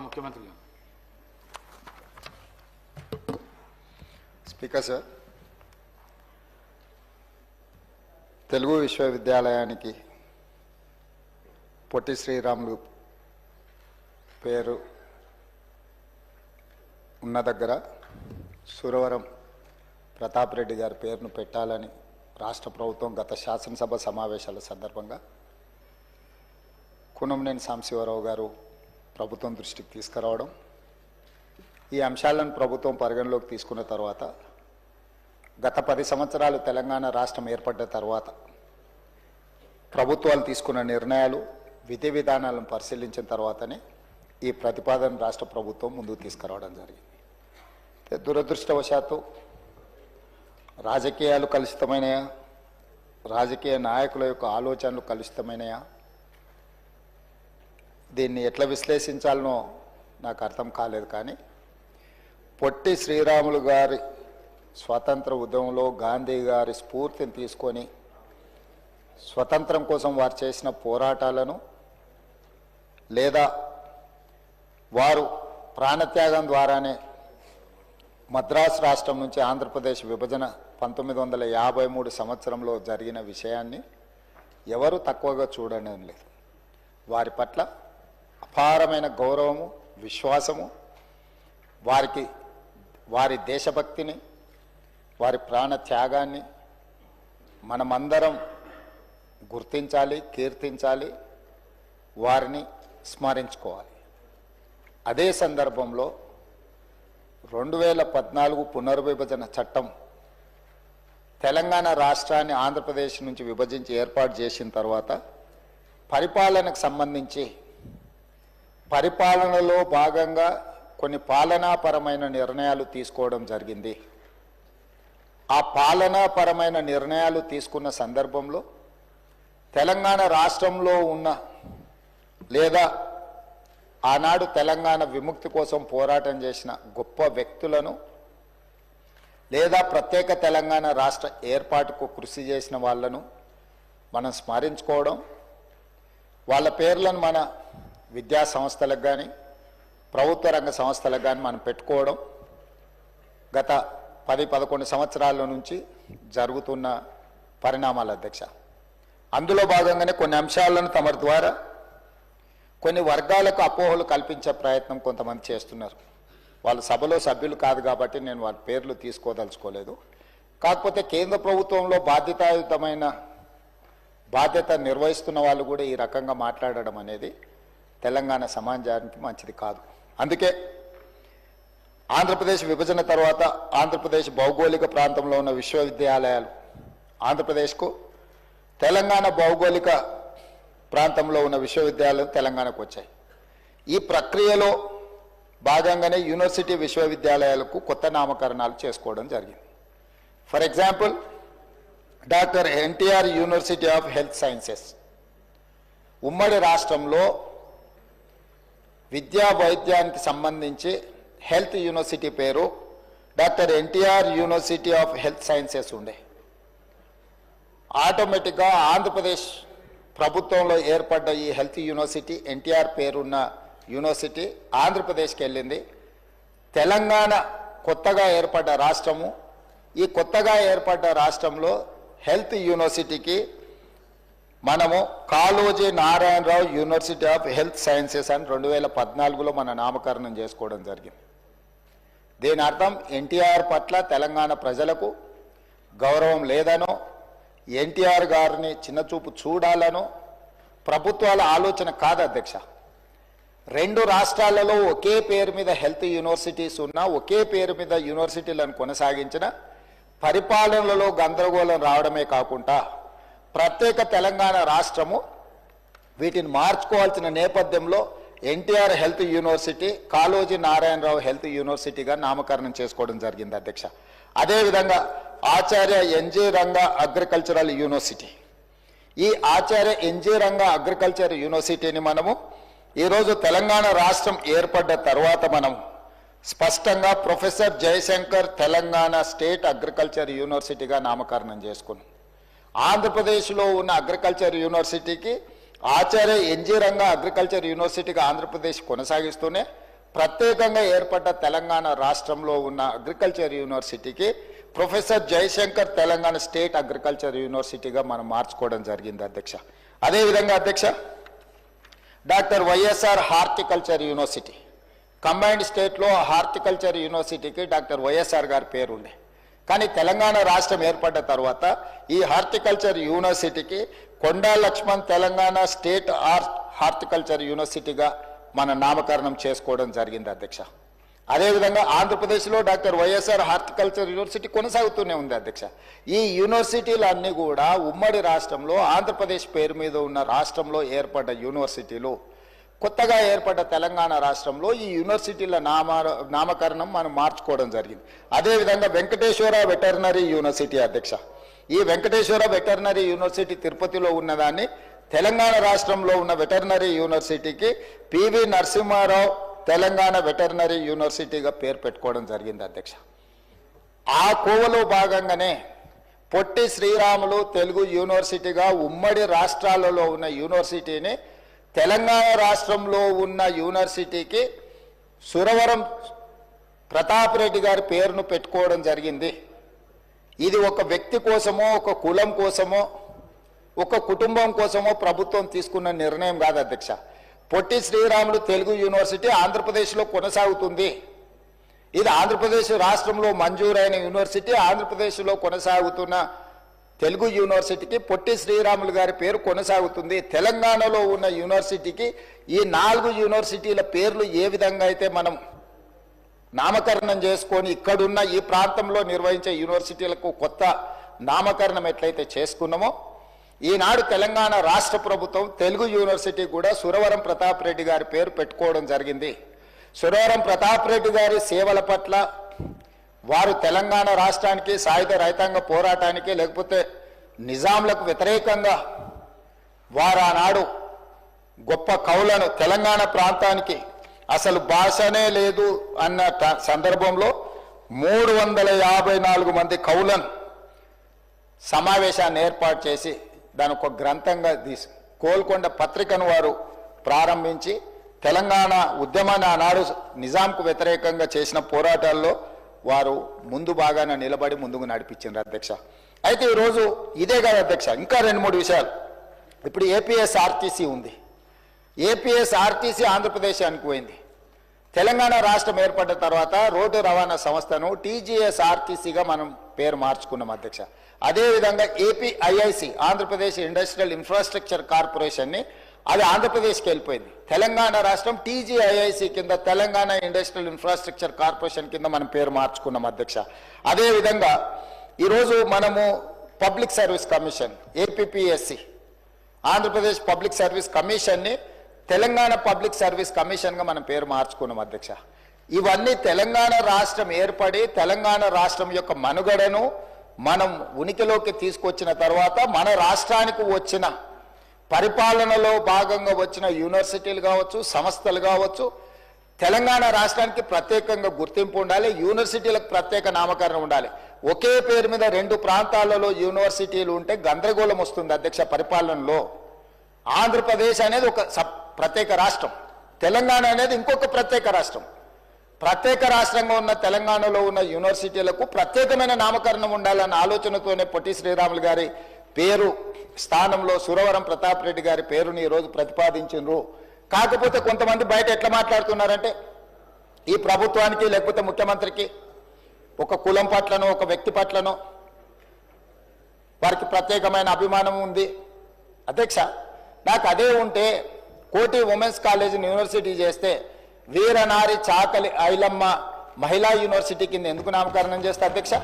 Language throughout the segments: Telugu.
ముఖ్యమంత్రి స్పీకర్ సార్, తెలుగు విశ్వవిద్యాలయానికి పొట్టి శ్రీరాములు పేరు ఉన్న దగ్గర సురవరం ప్రతాప్ రెడ్డి గారి పేరును పెట్టాలని రాష్ట్ర ప్రభుత్వం గత శాసనసభ సమావేశాల సందర్భంగా కూనంనేని సాంబశివరావు గారు ప్రభుత్వం దృష్టికి తీసుకురావడం, ఈ అంశాలను ప్రభుత్వం పరిగణలోకి తీసుకున్న తర్వాత గత 10 సంవత్సరాలు తెలంగాణ రాష్ట్రం ఏర్పడ్డ తర్వాత ప్రభుత్వాలు తీసుకున్న నిర్ణయాలు విధి విధానాలను పరిశీలించిన తర్వాతనే ఈ ప్రతిపాదన రాష్ట్ర ప్రభుత్వం ముందుకు తీసుకురావడం జరిగింది. దురదృష్టవశాత్తు రాజకీయాలు కలుషితమైనయా, రాజకీయ నాయకుల యొక్క ఆలోచనలు కలుషితమైనయా, దీన్ని ఎట్లా విశ్లేషించాలనో నాకు అర్థం కాలేదు. కానీ పొట్టి శ్రీరాములు గారి స్వాతంత్ర ఉద్యమంలో గాంధీ గారి స్ఫూర్తిని తీసుకొని స్వతంత్రం కోసం వారు చేసిన పోరాటాలను, లేదా వారు ప్రాణత్యాగం ద్వారానే మద్రాసు రాష్ట్రం నుంచి ఆంధ్రప్రదేశ్ విభజన 1953 సంవత్సరంలో జరిగిన విషయాన్ని ఎవరు తక్కువగా చూడడం లేదు. వారి పట్ల అపారమైన గౌరవము, విశ్వాసము, వారి దేశభక్తిని, వారి ప్రాణ త్యాగాన్ని మనమందరం గుర్తించాలి, కీర్తించాలి, వారిని స్మరించుకోవాలి. అదే సందర్భంలో 2014 పునర్విభజన చట్టం తెలంగాణ రాష్ట్రాన్ని ఆంధ్రప్రదేశ్ నుంచి విభజించి ఏర్పాటు చేసిన తర్వాత పరిపాలనకు సంబంధించి పరిపాలనలో భాగంగా కొన్ని పాలనాపరమైన నిర్ణయాలు తీసుకోవడం జరిగింది. ఆ పాలనాపరమైన నిర్ణయాలు తీసుకున్న సందర్భంలో తెలంగాణ రాష్ట్రంలో ఉన్న లేదా ఆనాడు తెలంగాణ విముక్తి కోసం పోరాటం చేసిన గొప్ప వ్యక్తులను, లేదా ప్రత్యేక తెలంగాణ రాష్ట్ర ఏర్పాటుకు కృషి చేసిన వాళ్ళను మనం స్మరించుకోవడం, వాళ్ళ పేర్లను మన విద్యా సంస్థలకు కానీ ప్రభుత్వ రంగ సంస్థలకు కానీ మనం పెట్టుకోవడం గత 10-11 సంవత్సరాల నుంచి జరుగుతున్న పరిణామాల అధ్యక్ష. అందులో భాగంగానే కొన్ని అంశాలను తమ ద్వారా కొన్ని వర్గాలకు అపోహలు కల్పించే ప్రయత్నం కొంతమంది చేస్తున్నారు. వాళ్ళు సభలో సభ్యులు కాదు కాబట్టి నేను వాళ్ళ పేర్లు తీసుకోదలుచుకోలేదు. కాకపోతే కేంద్ర ప్రభుత్వంలో బాధ్యతాయుతమైన బాధ్యత నిర్వహిస్తున్న వాళ్ళు కూడా ఈ రకంగా మాట్లాడడం అనేది తెలంగాణ సమాజానికి మంచిది కాదు. అందుకే ఆంధ్రప్రదేశ్ విభజన తర్వాత ఆంధ్రప్రదేశ్ భౌగోళిక ప్రాంతంలో ఉన్న విశ్వవిద్యాలయాలు ఆంధ్రప్రదేశ్కు, తెలంగాణ భౌగోళిక ప్రాంతంలో ఉన్న విశ్వవిద్యాలయాలు తెలంగాణకు వచ్చాయి. ఈ ప్రక్రియలో భాగంగానే యూనివర్సిటీ విశ్వవిద్యాలయాలకు కొత్త నామకరణాలు చేసుకోవడం జరిగింది. For example, doctor NTR university of health sciences ఉమ్మడి రాష్ట్రంలో విద్యా వైద్యానికి సంబంధించి హెల్త్ యూనివర్సిటీ పేరు doctor NTR university of health sciences ఉండే. ఆటోమేటిక్గా ఆంధ్రప్రదేశ్ ప్రభుత్వంలో ఏర్పడ్డ ఈ హెల్త్ యూనివర్సిటీ, ఎన్టీఆర్ పేరున్న యూనివర్సిటీ ఆంధ్రప్రదేశ్కి వెళ్ళింది. తెలంగాణ కొత్తగా ఏర్పడ్డ రాష్ట్రము, ఈ కొత్తగా ఏర్పడ్డ రాష్ట్రంలో హెల్త్ యూనివర్సిటీకి మనము Kaloji Narayanarao university of health sciences అని 2014లో మన నామకరణం చేసుకోవడం జరిగింది. దీని అర్థం ఎన్టీఆర్ పట్ల తెలంగాణ ప్రజలకు గౌరవం లేదనో, ఎన్టీఆర్ గారిని చిన్నచూపు చూడాలనో ప్రభుత్వాల ఆలోచన కాదు అధ్యక్ష. 2 రాష్ట్రాలలో ఒకే పేరు మీద హెల్త్ యూనివర్సిటీస్ ఉన్నా, ఒకే పేరు మీద యూనివర్సిటీలను కొనసాగించిన పరిపాలనలో గందరగోళం రావడమే కాకుండా ప్రత్యేక తెలంగాణ రాష్ట్రము వీటిని మార్చుకోవాల్సిన నేపథ్యంలో NTR health university Kaloji Narayana Rao health యూనివర్సిటీగా నామకరణం చేసుకోవడం జరిగింది అధ్యక్ష. అదేవిధంగా ఆచార్య ఎన్జీ రంగా అగ్రికల్చరల్ యూనివర్సిటీ, ఈ ఆచార్య ఎన్జీ రంగా అగ్రికల్చర్ యూనివర్సిటీని మనము ఈరోజు తెలంగాణ రాష్ట్రం ఏర్పడ్డ తర్వాత మనం స్పష్టంగా professor Jayashankar Telangana state agriculture యూనివర్సిటీగా నామకరణం చేసుకున్నాం. ఆంధ్రప్రదేశ్లో ఉన్న అగ్రికల్చర్ యూనివర్సిటీకి ఆచార్య ఎన్జీ రంగా అగ్రికల్చర్ యూనివర్సిటీగా ఆంధ్రప్రదేశ్ కొనసాగిస్తూనే ప్రత్యేకంగా ఏర్పడ్డ తెలంగాణ రాష్ట్రంలో ఉన్న అగ్రికల్చర్ యూనివర్సిటీకి professor Jayashankar Telangana state agriculture యూనివర్సిటీగా మనం మార్చుకోవడం జరిగింది అధ్యక్ష. అదేవిధంగా అధ్యక్ష, doctor YSR horticulture university combined స్టేట్లో హార్టికల్చర్ యూనివర్సిటీకి డాక్టర్ వైఎస్ఆర్ గారి పేరు ఉండే. కానీ తెలంగాణ రాష్ట్రం ఏర్పడ్డ తర్వాత ఈ హార్టికల్చర్ యూనివర్సిటీకి కొండా లక్ష్మణ్ తెలంగాణ స్టేట్ హార్టికల్చర్ యూనివర్సిటీగా మన నామకరణం చేసుకోవడం జరిగింది అధ్యక్ష. అదేవిధంగా ఆంధ్రప్రదేశ్లో డాక్టర్ వైఎస్ఆర్ హార్టికల్చర్ యూనివర్సిటీ కొనసాగుతూనే ఉంది అధ్యక్ష. ఈ యూనివర్సిటీలన్నీ కూడా ఉమ్మడి రాష్ట్రంలో ఆంధ్రప్రదేశ్ పేరు మీద ఉన్న రాష్ట్రంలో ఏర్పడ్డ యూనివర్సిటీలు. కొత్తగా ఏర్పడ్డ తెలంగాణ రాష్ట్రంలో ఈ యూనివర్సిటీల నామకరణం మనం మార్చుకోవడం జరిగింది. అదేవిధంగా వెంకటేశ్వర వెటర్నరీ యూనివర్సిటీ అధ్యక్ష. ఈ వెంకటేశ్వర వెటర్నరీ యూనివర్సిటీ తిరుపతిలో ఉన్నదాన్ని తెలంగాణ రాష్ట్రంలో ఉన్న వెటర్నరీ యూనివర్సిటీకి పివి నరసింహారావు తెలంగాణ వెటర్నరీ యూనివర్సిటీగా పేరు పెట్టుకోవడం జరిగింది అధ్యక్ష. ఆ కోవలో భాగంగానే పొట్టి శ్రీరాములు తెలుగు యూనివర్సిటీగా ఉమ్మడి రాష్ట్రాలలో ఉన్న యూనివర్సిటీని తెలంగాణ రాష్ట్రంలో ఉన్న యూనివర్సిటీకి సురవరం ప్రతాప్ రెడ్డి గారి పేరును పెట్టుకోవడం జరిగింది. ఇది ఒక వ్యక్తి కోసమో, ఒక కులం కోసమో, ఒక కుటుంబం కోసమో ప్రభుత్వం తీసుకున్న నిర్ణయం కాదు అధ్యక్ష. పొట్టి శ్రీరాములు తెలుగు యూనివర్సిటీ ఆంధ్రప్రదేశ్లో కొనసాగుతుంది. ఇది ఆంధ్రప్రదేశ్ రాష్ట్రంలో మంజూరైన యూనివర్సిటీ. ఆంధ్రప్రదేశ్లో కొనసాగుతున్న తెలుగు యూనివర్సిటీకి పొట్టి శ్రీరాములు గారి పేరు కొనసాగుతుంది. తెలంగాణలో ఉన్న యూనివర్సిటీకి ఈ 4 యూనివర్సిటీల పేర్లు ఏ విధంగా అయితే మనం నామకరణం చేసుకొని ఇక్కడున్న ఈ ప్రాంతంలో నిర్వహించే యూనివర్సిటీలకు కొత్త నామకరణం ఎట్లయితే చేసుకున్నామో, ఈనాడు తెలంగాణ రాష్ట్ర ప్రభుత్వం తెలుగు యూనివర్సిటీ కూడా సురవరం ప్రతాప్ రెడ్డి గారి పేరు పెట్టుకోవడం జరిగింది. సురవరం ప్రతాప్ రెడ్డి గారి సేవల పట్ల, వారు తెలంగాణ రాష్ట్రానికి సాయుధ రైతాంగ పోరాటానికి లేకపోతే నిజాంలకు వ్యతిరేకంగా వారు ఆనాడు గొప్ప కవులను తెలంగాణ ప్రాంతానికి అసలు భాషనే లేదు అన్న సందర్భంలో 354 మంది కవులను సమావేశాన్ని ఏర్పాటు చేసి దాని ఒక గ్రంథంగా తీసి కోల్కొండ పత్రికను వారు ప్రారంభించి తెలంగాణ ఉద్యమాన్ని ఆనాడు నిజాంకు వ్యతిరేకంగా చేసిన పోరాటాల్లో వారు ముందు బాగానే నిలబడి ముందుకు నడిపించారు అధ్యక్ష. అయితే ఈరోజు ఇదే కాదు అధ్యక్ష, ఇంకా 2-3 విషయాలు. ఇప్పుడు ఏపీఎస్ఆర్టీసీ ఉంది. ఏపీఎస్ఆర్టీసీ ఆంధ్రప్రదేశానికి పోయింది. తెలంగాణ రాష్ట్రం ఏర్పడ్డ తర్వాత రోడ్డు రవాణా సంస్థను టీజీఎస్ఆర్టీసీగా మనం పేరు మార్చుకున్నాం అధ్యక్ష. అదేవిధంగా ఏపీఐఐసి ఆంధ్రప్రదేశ్ ఇండస్ట్రియల్ ఇన్ఫ్రాస్ట్రక్చర్ కార్పొరేషన్ని అది ఆంధ్రప్రదేశ్కి వెళ్ళిపోయింది. తెలంగాణ రాష్ట్రం టీజీఐఐసి కింద తెలంగాణ ఇండస్ట్రియల్ ఇన్ఫ్రాస్ట్రక్చర్ కార్పొరేషన్ కింద మనం పేరు మార్చుకున్నాం అధ్యక్ష. అదేవిధంగా ఈరోజు మనము public service commission APPSC Andhra Pradesh public service కమిషన్ని తెలంగాణ పబ్లిక్ సర్వీస్ కమిషన్గా మనం పేరు మార్చుకున్నాం అధ్యక్ష. ఇవన్నీ తెలంగాణ రాష్ట్రం ఏర్పడి తెలంగాణ రాష్ట్రం యొక్క మనుగడను మనం ఉనికిలోకి తీసుకొచ్చిన తర్వాత మన రాష్ట్రానికి వచ్చిన పరిపాలనలో భాగంగా వచ్చిన యూనివర్సిటీలు కావచ్చు, సంస్థలు కావచ్చు, తెలంగాణ రాష్ట్రానికి ప్రత్యేకంగా గుర్తింపు ఉండాలి. యూనివర్సిటీలకు ప్రత్యేక నామకరణం ఉండాలి. ఒకే పేరు మీద 2 ప్రాంతాలలో యూనివర్సిటీలు ఉంటే గందరగోళం వస్తుంది అధ్యక్ష పరిపాలనలో. ఆంధ్రప్రదేశ్ అనేది ఒక ప్రత్యేక రాష్ట్రం, తెలంగాణ అనేది ఇంకొక ప్రత్యేక రాష్ట్రం. ప్రత్యేక రాష్ట్రంగా ఉన్న తెలంగాణలో ఉన్న యూనివర్సిటీలకు ప్రత్యేకమైన నామకరణం ఉండాలన్న ఆలోచనతోనే పొట్టి శ్రీరాములు గారి పేరు స్థానంలో సురవరం ప్రతాప్ రెడ్డి గారి పేరుని ఈరోజు ప్రతిపాదించారు. కాకపోతే కొంతమంది బయట ఎట్లా మాట్లాడుతున్నారంటే ఈ ప్రభుత్వానికి లేకపోతే ముఖ్యమంత్రికి ఒక కులం పట్లనో ఒక వ్యక్తి పట్లనో వారికి ప్రత్యేకమైన అభిమానం ఉంది. అధ్యక్ష, నాకు అదే ఉంటే కోటి ఉమెన్స్ కాలేజీని యూనివర్సిటీ చేస్తే వీరనారి చాకలి ఐలమ్మ మహిళా యూనివర్సిటీ కింద ఎందుకు నామకరణం చేస్తే అధ్యక్ష?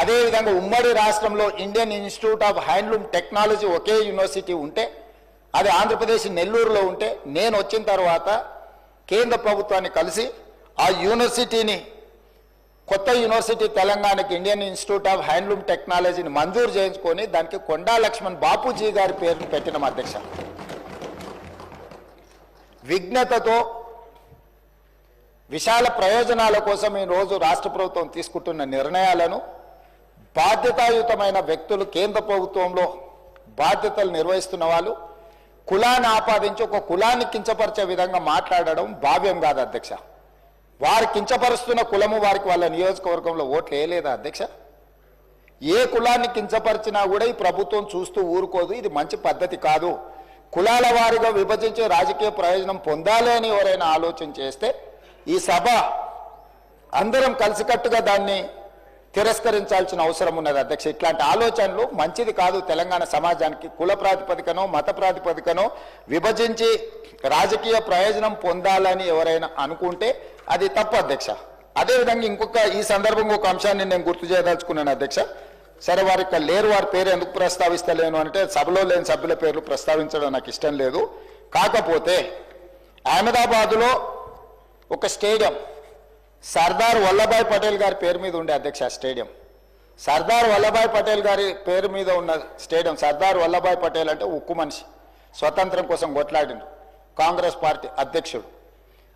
అదేవిధంగా ఉమ్మడి రాష్ట్రంలో Indian institute of handloom technology okay university ఉంటే, అది ఆంధ్రప్రదేశ్ నెల్లూరులో ఉంటే, నేను వచ్చిన తర్వాత కేంద్ర ప్రభుత్వాన్ని కలిసి ఆ యూనివర్సిటీని కొత్త యూనివర్సిటీ తెలంగాణకి ఇండియన్ ఇన్స్టిట్యూట్ ఆఫ్ హ్యాండ్లూమ్ టెక్నాలజీని మంజూరు చేయించుకొని దానికి కొండా లక్ష్మణ్ బాపూజీ గారి పేరును పెట్టినాం అధ్యక్ష. విజ్ఞతతో విశాల ప్రయోజనాల కోసం ఈరోజు రాష్ట్ర ప్రభుత్వం తీసుకుంటున్న నిర్ణయాలను బాధ్యతాయుతమైన వ్యక్తులు కేంద్ర ప్రభుత్వంలో బాధ్యతలు నిర్వహిస్తున్న వాళ్ళు కులాన్ని ఆపాదించి ఒక కులాన్ని కించపరిచే విధంగా మాట్లాడడం భావ్యం కాదు అధ్యక్ష. వారు కించపరుస్తున్న కులము వారికి వాళ్ళ నియోజకవర్గంలో ఓట్లు వేయలేదా అధ్యక్ష? ఏ కులాన్ని కించపరిచినా కూడా ఈ ప్రభుత్వం చూస్తూ ఊరుకోదు. ఇది మంచి పద్ధతి కాదు. కులాల వారిగా విభజించే రాజకీయ ప్రయోజనం పొందాలి అని ఎవరైనా ఆలోచన చేస్తే ఈ సభ అందరం కలిసికట్టుగా దాన్ని తిరస్కరించాల్సిన అవసరం ఉన్నది అధ్యక్ష. ఇట్లాంటి ఆలోచనలు మంచిది కాదు. తెలంగాణ సమాజానికి కుల ప్రాతిపదికనో మత ప్రాతిపదికనో విభజించి రాజకీయ ప్రయోజనం పొందాలని ఎవరైనా అనుకుంటే అది తప్పు అధ్యక్ష. అదేవిధంగా ఈ సందర్భంగా ఒక అంశాన్ని నేను గుర్తు చేయదలుచుకున్నాను అధ్యక్ష. సరే, వారు ఇక్కడ లేరు, వారి పేరు ఎందుకు ప్రస్తావిస్తలేను అంటే సభలో లేని సభ్యుల పేర్లు ప్రస్తావించడం నాకు ఇష్టం లేదు. కాకపోతే అహ్మదాబాదులో ఒక స్టేడియం సర్దార్ వల్లభాయ్ పటేల్ గారి పేరు మీద ఉండే అధ్యక్ష. స్టేడియం సర్దార్ వల్లభాయ్ పటేల్ గారి పేరు మీద ఉన్న స్టేడియం. సర్దార్ వల్లభాయ్ పటేల్ అంటే ఉక్కు మనిషి, స్వతంత్రం కోసం కొట్లాడిండు, కాంగ్రెస్ పార్టీ అధ్యక్షుడు.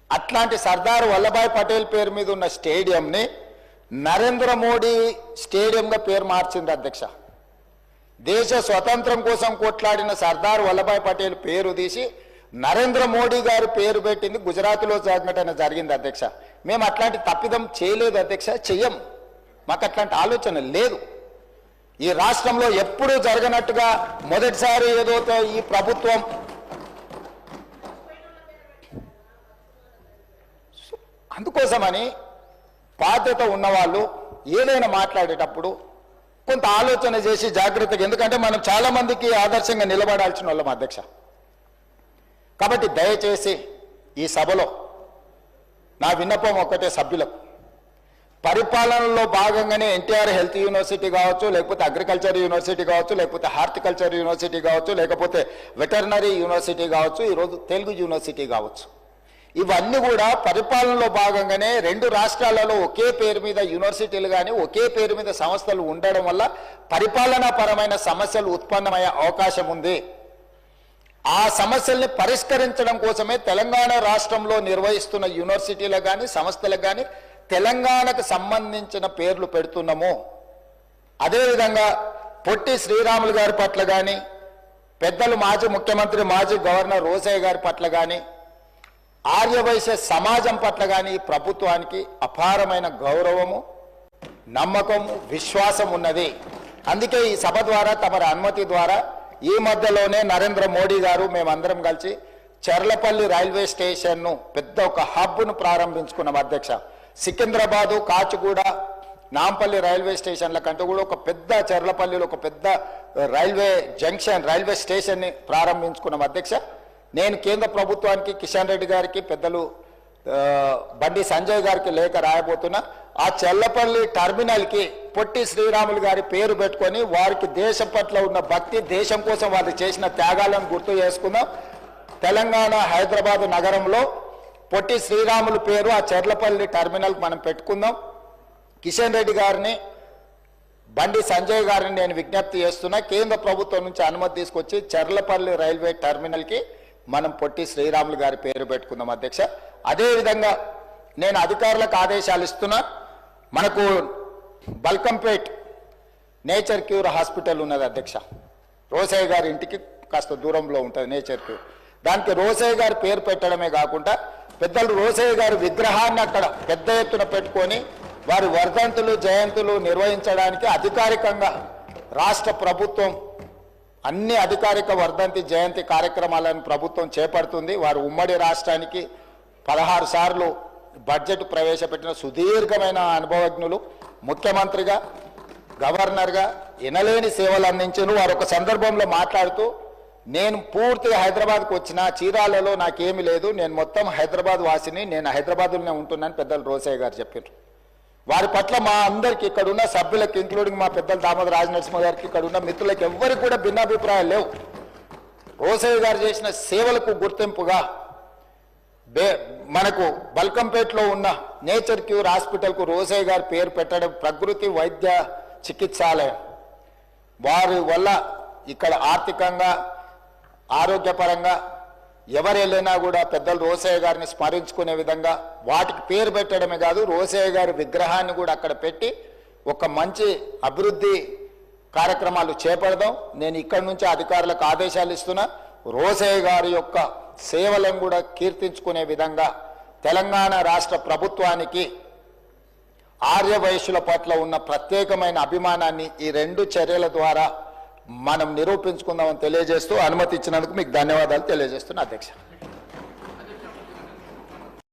అట్లాంటి సర్దార్ వల్లభాయ్ పటేల్ పేరు మీద ఉన్న స్టేడియంని నరేంద్ర మోడీ స్టేడియంగా పేరు మార్చింది అధ్యక్ష. దేశ స్వతంత్రం కోసం కొట్లాడిన సర్దార్ వల్లభాయ్ పటేల్ పేరు తీసి నరేంద్ర మోడీ గారి పేరు పెట్టింది. గుజరాత్లో సంఘటన జరిగింది అధ్యక్ష. మేము అట్లాంటి తప్పిదం చేయలేదు అధ్యక్ష, చెయ్యం. మాకు అట్లాంటి ఆలోచన లేదు. ఈ రాష్ట్రంలో ఎప్పుడూ జరగనట్టుగా మొదటిసారి ఏదో ఈ ప్రభుత్వం అందుకోసమని బాధ్యత ఉన్నవాళ్ళు ఏదైనా మాట్లాడేటప్పుడు కొంత ఆలోచన చేసి జాగ్రత్తగా, ఎందుకంటే మనం చాలా మందికి ఆదర్శంగా నిలబడాల్సిన వాళ్ళం అధ్యక్ష. కాబట్టి దయచేసి ఈ సభలో నా విన్నపం ఒకటే సభ్యులకు, పరిపాలనలో భాగంగానే ఎన్టీఆర్ హెల్త్ యూనివర్సిటీ కావచ్చు, లేకపోతే అగ్రికల్చర్ యూనివర్సిటీ కావచ్చు, లేకపోతే హార్టికల్చర్ యూనివర్సిటీ కావచ్చు, లేకపోతే వెటర్నరీ యూనివర్సిటీ కావచ్చు, ఈరోజు తెలుగు యూనివర్సిటీ కావచ్చు, ఇవన్నీ కూడా పరిపాలనలో భాగంగానే రెండు రాష్ట్రాలలో ఒకే పేరు మీద యూనివర్సిటీలు కానీ ఒకే పేరు మీద సంస్థలు ఉండడం వల్ల పరిపాలనా పరమైన సమస్యలు ఉత్పన్నమయ్యే అవకాశం ఉంది. ఆ సమస్యల్ని పరిష్కరించడం కోసమే తెలంగాణ రాష్ట్రంలో నిర్వహిస్తున్న యూనివర్సిటీలకు కానీ సంస్థలకు కానీ తెలంగాణకు సంబంధించిన పేర్లు పెడుతున్నాము. అదేవిధంగా పొట్టి శ్రీరాములు గారి పట్ల కానీ, పెద్దలు మాజీ ముఖ్యమంత్రి మాజీ గవర్నర్ రోసయ్య గారి పట్ల కానీ, ఆర్యవైశ్య సమాజం పట్ల కానీ ప్రభుత్వానికి అపారమైన గౌరవము, నమ్మకము, విశ్వాసం ఉన్నది. అందుకే ఈ సభ ద్వారా తమరి అనుమతి ద్వారా ఈ మధ్యలోనే నరేంద్ర మోడీ గారు మేమందరం కలిసి చర్లపల్లి రైల్వే స్టేషన్ను పెద్ద ఒక హబ్ను ప్రారంభించుకున్నాం అధ్యక్ష. సికింద్రాబాదు, కాచిగూడ, నాంపల్లి రైల్వే స్టేషన్ల కంటే కూడా ఒక పెద్ద చర్లపల్లిలో ఒక పెద్ద రైల్వే జంక్షన్, రైల్వే స్టేషన్ని ప్రారంభించుకున్నాం అధ్యక్ష. నేను కేంద్ర ప్రభుత్వానికి, కిషన్ రెడ్డి గారికి, పెద్దలు బండి సంజయ్ గారికి లేఖ రాయబోతున్నా. ఆ చర్లపల్లి టర్మినల్కి పొట్టి శ్రీరాములు గారి పేరు పెట్టుకొని వారికి దేశం పట్ల ఉన్న భక్తి, దేశం కోసం వారు చేసిన త్యాగాలను గుర్తు చేసుకుందాం. తెలంగాణ హైదరాబాద్ నగరంలో పొట్టి శ్రీరాములు పేరు ఆ చర్లపల్లి టర్మినల్కి మనం పెట్టుకుందాం. కిషన్ రెడ్డి గారిని, బండి సంజయ్ గారిని నేను విజ్ఞప్తి చేస్తున్నా, కేంద్ర ప్రభుత్వం నుంచి అనుమతి తీసుకొచ్చి చర్లపల్లి రైల్వే టర్మినల్కి మనం పొట్టి శ్రీరాములు గారి పేరు పెట్టుకుందాం అధ్యక్ష. అదేవిధంగా నేను అధికారులకు ఆదేశాలు ఇస్తున్నా. మనకు బల్కంపేట్ నేచర్ క్యూర్ హాస్పిటల్ ఉన్నది అధ్యక్ష. రోసయ్య గారి ఇంటికి కాస్త దూరంలో ఉంటుంది నేచర్ క్యూర్. దానికి రోసయ్య గారి పేరు పెట్టడమే కాకుండా పెద్దలు రోసయ్య గారి విగ్రహాన్ని అక్కడ పెద్ద ఎత్తున పెట్టుకొని వారి వర్ధంతులు, జయంతులు నిర్వహించడానికి అధికారికంగా రాష్ట్ర ప్రభుత్వం అన్ని అధికారిక వర్ధంతి, జయంతి కార్యక్రమాలను ప్రభుత్వం చేపడుతుంది. వారు ఉమ్మడి రాష్ట్రానికి 16 సార్లు బడ్జెట్ ప్రవేశపెట్టిన సుదీర్ఘమైన అనుభవజ్ఞులు. ముఖ్యమంత్రిగా, గవర్నర్గా ఎనలేని సేవలు అందించిన వారు ఒక సందర్భంలో మాట్లాడుతూ, నేను పూర్తిగా హైదరాబాద్కు వచ్చిన, చీరాలలో నాకేమీ లేదు, నేను మొత్తం హైదరాబాద్ వాసిని, నేను హైదరాబాద్లోనే ఉంటున్నాను పెద్దలు రోసయ్య గారు చెప్పారు. వారి పట్ల మా అందరికి, ఇక్కడ ఉన్న సభ్యులకు, ఇంక్లూడింగ్ మా పెద్దలు దామోదర రాజనరసింహ గారికి, ఇక్కడ ఉన్న మిత్రులకు ఎవ్వరికి కూడా భిన్నాభిప్రాయాలు లేవు. రోసయ్య గారు చేసిన సేవలకు గుర్తింపుగా మనకు బల్కంపేటలో ఉన్న నేచర్ క్యూర్ హాస్పిటల్కు రోసయ్య గారి పేరు పెట్టడం ప్రకృతి వైద్య చికిత్సాలయం. వారి వల్ల ఇక్కడ ఆర్థికంగా, ఆరోగ్యపరంగా ఎవరు వెళ్ళినా కూడా పెద్దలు రోసయ్య గారిని స్మరించుకునే విధంగా వాటికి పేరు పెట్టడమే కాదు, రోసయ్య గారి విగ్రహాన్ని కూడా అక్కడ పెట్టి ఒక మంచి అభివృద్ధి కార్యక్రమాలు చేపడదాం. నేను ఇక్కడి నుంచి అధికారులకు ఆదేశాలు ఇస్తున్నా. రోసయ్య గారి యొక్క సేవలను కూడా కీర్తించుకునే విధంగా తెలంగాణ రాష్ట్ర ప్రభుత్వానికి ఆర్యవైశ్యుల పట్ల ఉన్న ప్రత్యేకమైన అభిమానాన్ని ఈ 2 చర్యల ద్వారా మనం నిరూపించుకుందామని తెలియజేస్తూ అనుమతి ఇచ్చినందుకు మీకు ధన్యవాదాలు తెలియజేస్తున్నా అధ్యక్ష.